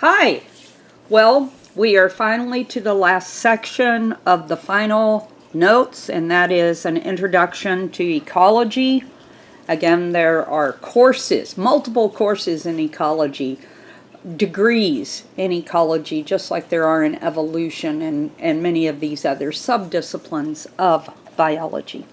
Hi! Well, we are finally to the last section of the final notes, and that is an introduction to ecology. Again, there are courses, multiple courses in ecology, degrees in ecology, just like there are in evolution and many of these other subdisciplines of biology.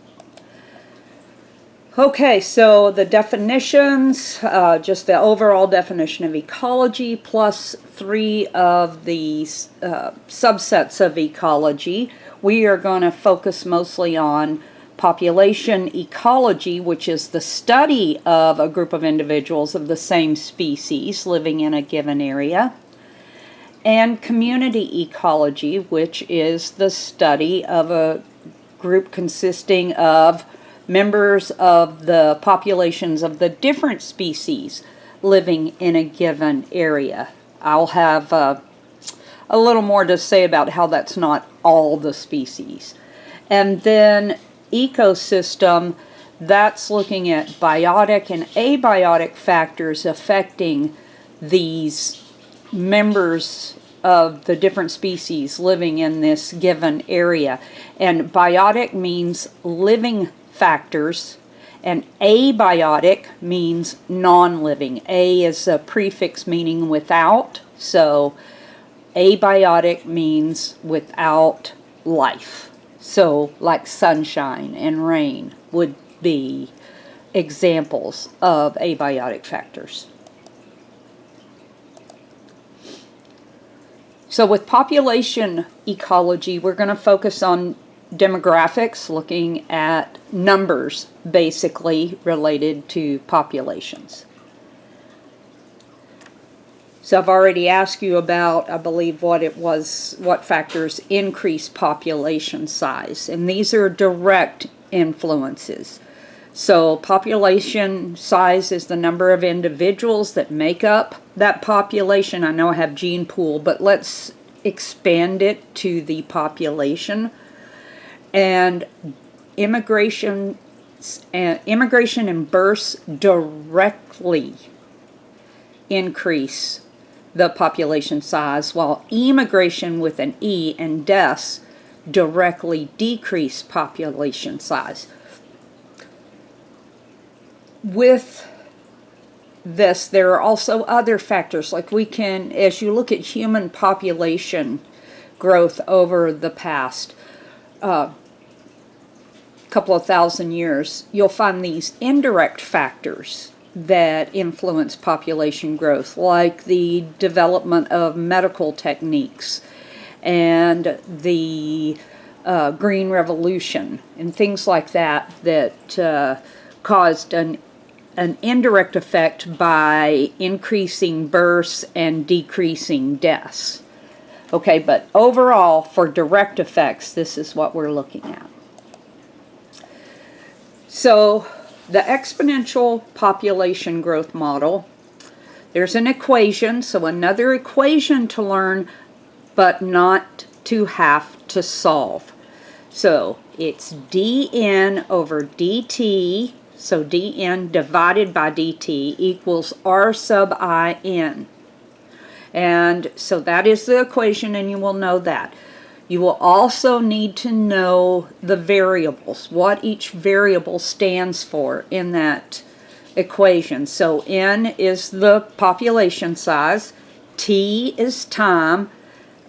Okay, so the definitions, just the overall definition of ecology, plus three of the subsets of ecology. We are going to focus mostly on population ecology, which is the study of a group of individuals of the same species living in a given area, and community ecology, which is the study of a group consisting of members of the populations of the different species living in a given area. I'll have a little more to say about how that's not all the species. And then ecosystem, that's looking at biotic and abiotic factors affecting these members of the different species living in this given area. And biotic means living factors, and abiotic means non-living. A is a prefix meaning without, so abiotic means without life. So like sunshine and rain would be examples of abiotic factors. So with population ecology, we're going to focus on demographics, looking at numbers basically related to populations. So I've already asked you about, I believe, what factors increase population size, and these are direct influences. So population size is the number of individuals that make up that population. I know I have gene pool, but let's expand it to the population. And immigration and births directly increase the population size, while emigration with an E and deaths directly decrease population size. With this, there are also other factors, like as you look at human population growth over the past couple of thousand years, you'll find these indirect factors that influence population growth, like the development of medical techniques and the Green Revolution and things like that caused an indirect effect by increasing births and decreasing deaths. Okay, but overall, for direct effects, this is what we're looking at. So, the exponential population growth model, there's an equation, so another equation to learn, but not to have to solve. So, it's dn over dt, so dn divided by dt equals r sub in. And so that is the equation, and you will know that. You will also need to know the variables, what each variable stands for in that equation. So n is the population size, t is time,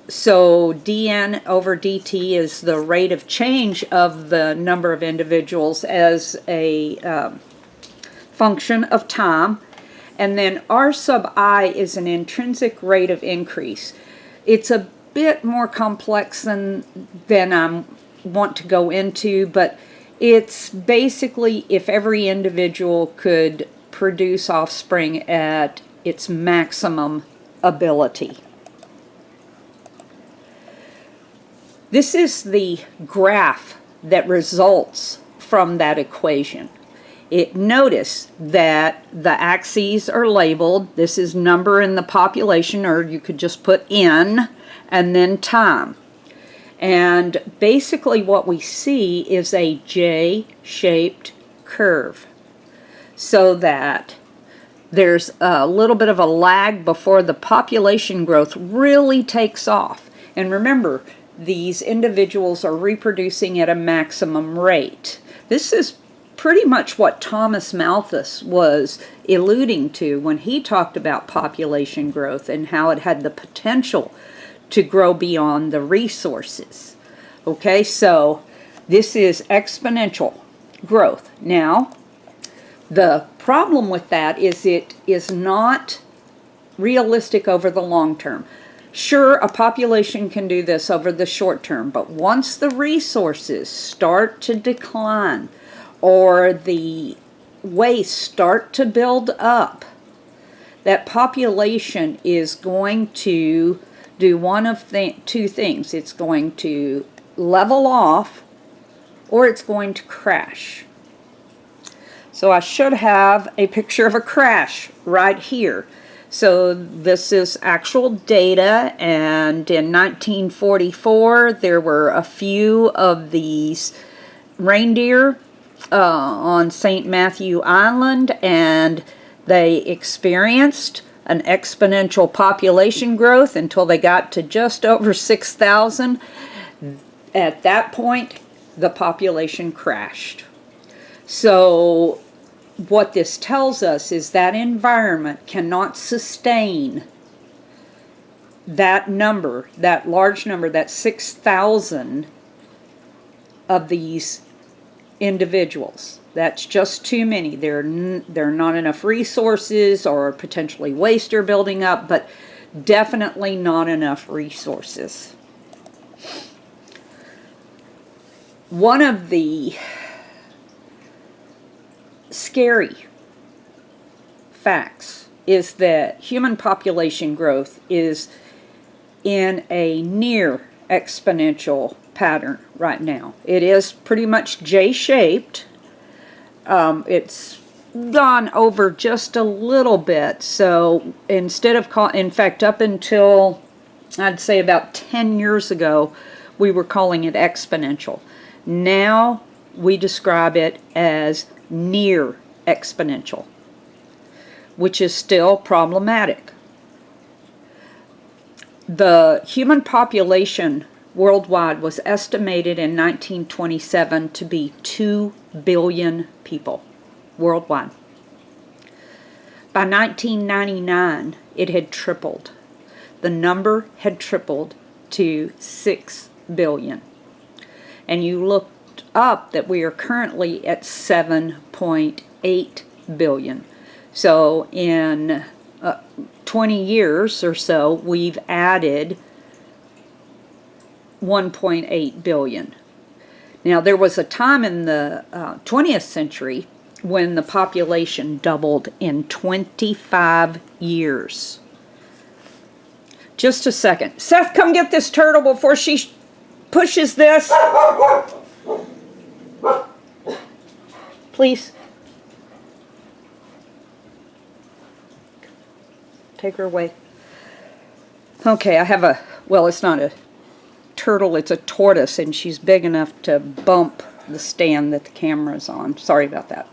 so dn over dt is the rate of change of the number of individuals as a function of time. And then r sub I is an intrinsic rate of increase. It's a bit more complex than I want to go into, but it's basically if every individual could produce offspring at its maximum ability. This is the graph that results from that equation. Notice that the axes are labeled. This is number in the population, or you could just put n, and then time. And basically what we see is a J-shaped curve, so that there's a little bit of a lag before the population growth really takes off. And remember, these individuals are reproducing at a maximum rate. This is pretty much what Thomas Malthus was alluding to when he talked about population growth and how it had the potential to grow beyond the resources. Okay, so this is exponential growth. Now, the problem with that is it is not realistic over the long term. Sure, a population can do this over the short term, but once the resources start to decline or the waste start to build up, that population is going to do one of two things. It's going to level off or it's going to crash. So I should have a picture of a crash right here. So this is actual data, and in 1944 there were a few of these reindeer on St. Matthew Island, and they experienced an exponential population growth until they got to just over 6,000. At that point, the population crashed. So what this tells us is that environment cannot sustain that number, that large number, that 6,000 of these individuals. That's just too many. There are not enough resources, or potentially waste are building up, but definitely not enough resources. One of the scary facts is that human population growth is in a near exponential pattern right now. It is pretty much J-shaped. It's gone over just a little bit. So instead of in fact, up until I'd say about 10 years ago, we were calling it exponential. Now we describe it as near exponential, which is still problematic. The human population worldwide was estimated in 1927 to be 2 billion people worldwide. By 1999, it had tripled. The number had tripled to 6 billion. And you looked up that we are currently at 7.8 billion. So in 20 years or so, we've added 1.8 billion. Now, there was a time in the 20th century when the population doubled in 25 years. Just a second. Seth, come get this turtle before she pushes this. Please. Take her away. Okay, I have a, well, it's not a turtle, it's a tortoise, and she's big enough to bump the stand that the camera's on. Sorry about that.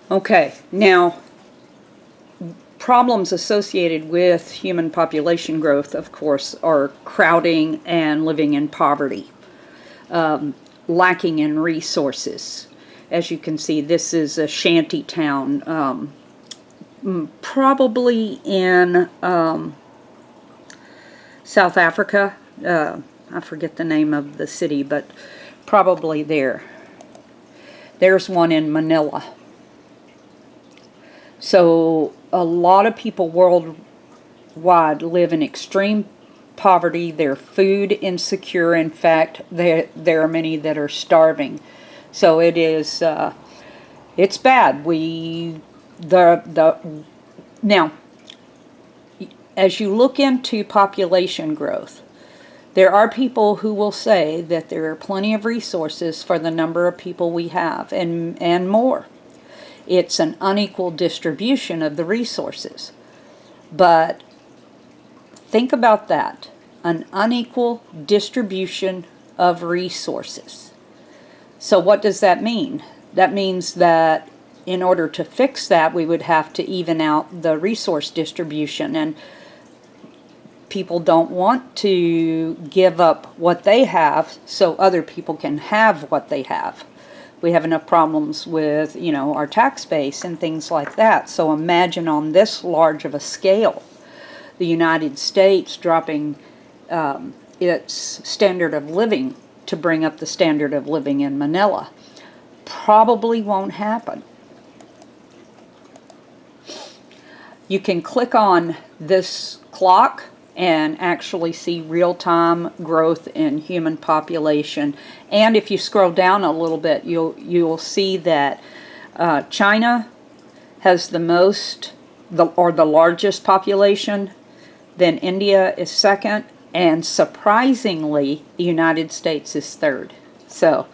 Okay, now, problems associated with human population growth, of course, are crowding and living in poverty, lacking in resources. As you can see, this is a shanty town, probably in South Africa. I forget the name of the city, but probably there. There's one in Manila. So a lot of people worldwide live in extreme poverty. They're food insecure. In fact, there are many that are starving. So it is, it's bad. Now, as you look into population growth, there are people who will say that there are plenty of resources for the number of people we have, and more. It's an unequal distribution of the resources. But think about that. An unequal distribution of resources. So what does that mean? That means that in order to fix that, we would have to even out the resource distribution, and people don't want to give up what they have so other people can have what they have. We have enough problems with, you know, our tax base and things like that. So imagine on this large of a scale, the United States dropping its standard of living to bring up the standard of living in Manila. Probably won't happen. You can click on this clock and actually see real-time growth in human population. And if you scroll down a little bit, you'll see that China has the most, the largest population. Then India is second, and surprisingly, the United States is third. So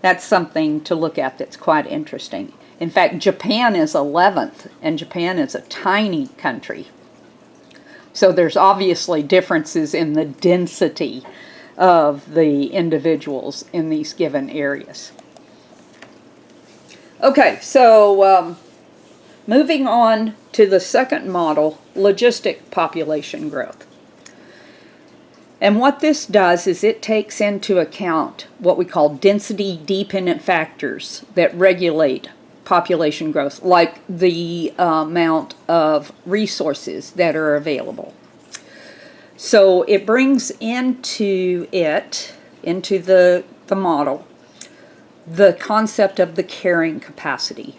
that's something to look at that's quite interesting. In fact, Japan is 11th, and Japan is a tiny country. So there's obviously differences in the density of the individuals in these given areas. Okay, so moving on to the second model, logistic population growth. And what this does is it takes into account what we call density-dependent factors that regulate population growth, like the amount of resources that are available. So it brings into the model, the concept of the carrying capacity.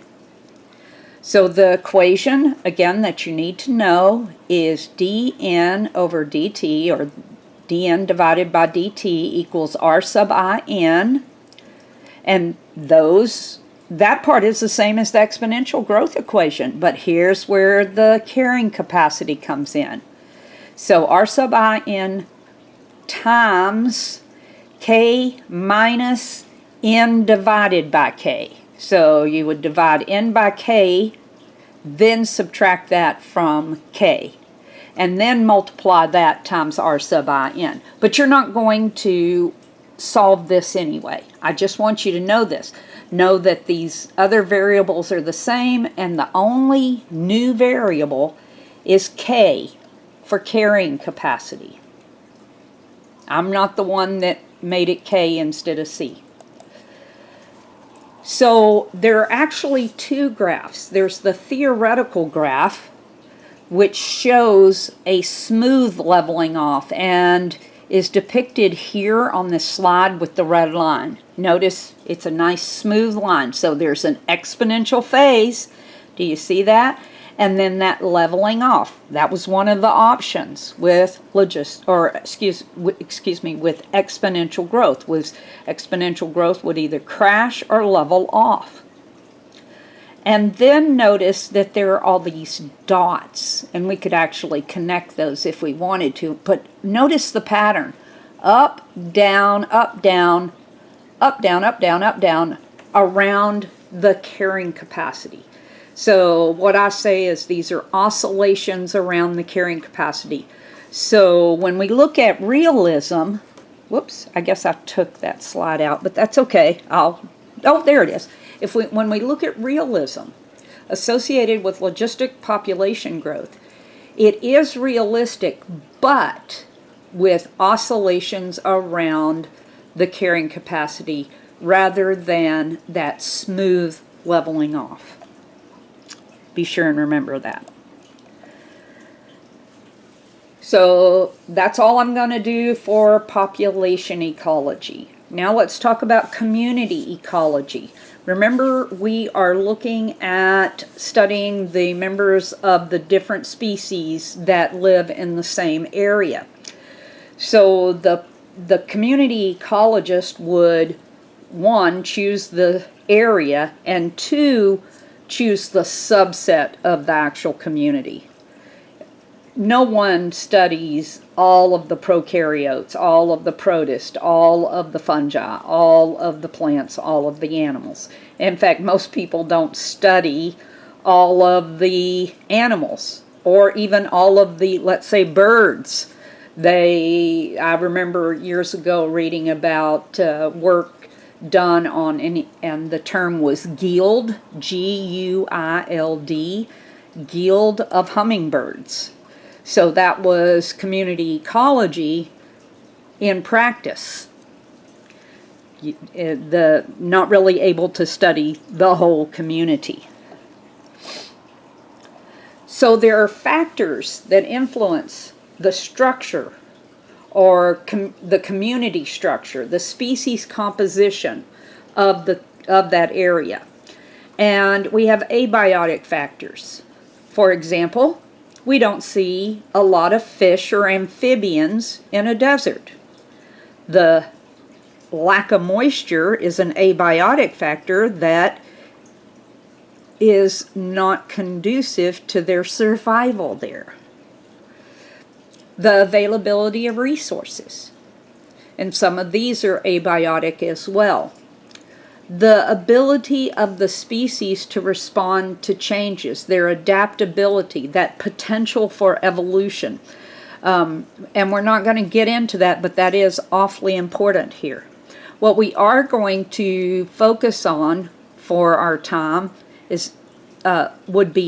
So the equation, again, that you need to know is dn over dt, or dn divided by dt equals r sub in, and that part is the same as the exponential growth equation, but here's where the carrying capacity comes in. So r sub in times k minus n divided by k. So you would divide n by k, then subtract that from k, and then multiply that times r sub in. But you're not going to solve this anyway. I just want you to know this. Know that these other variables are the same, and the only new variable is k for carrying capacity. I'm not the one that made it k instead of c. So there are actually two graphs. There's the theoretical graph, which shows a smooth leveling off and is depicted here on this slide with the red line. Notice it's a nice smooth line. So there's an exponential phase. Do you see that? And then that leveling off. That was one of the options with with exponential growth. Exponential growth would either crash or level off. And then notice that there are all these dots, and we could actually connect those if we wanted to, but notice the pattern. Up, down, up, down, up, down, up, down, up, down, around the carrying capacity. So what I say is these are oscillations around the carrying capacity. So when we look at realism, whoops, I guess I took that slide out, but that's okay. Oh, there it is. When we look at realism associated with logistic population growth, it is realistic, but with oscillations around the carrying capacity rather than that smooth leveling off. Be sure and remember that. So that's all I'm going to do for population ecology. Now let's talk about community ecology. Remember, we are looking at studying the members of the different species that live in the same area. So the community ecologist would, one, choose the area, and two, choose the subset of the actual community. No one studies all of the prokaryotes, all of the protists, all of the fungi, all of the plants, all of the animals. In fact, most people don't study all of the animals or even all of the, let's say, birds. I remember years ago reading about work done on any, and the term was Guild, G-U-I-L-D, Guild of Hummingbirds. So that was community ecology in practice. Not really able to study the whole community. So there are factors that influence the structure or the community structure, the species composition of that area. And we have abiotic factors. For example, we don't see a lot of fish or amphibians in a desert. The lack of moisture is an abiotic factor that is not conducive to their survival there. The availability of resources, and some of these are abiotic as well. The ability of the species to respond to changes, their adaptability, that potential for evolution. And we're not going to get into that, but that is awfully important here. What we are going to focus on for our time is would be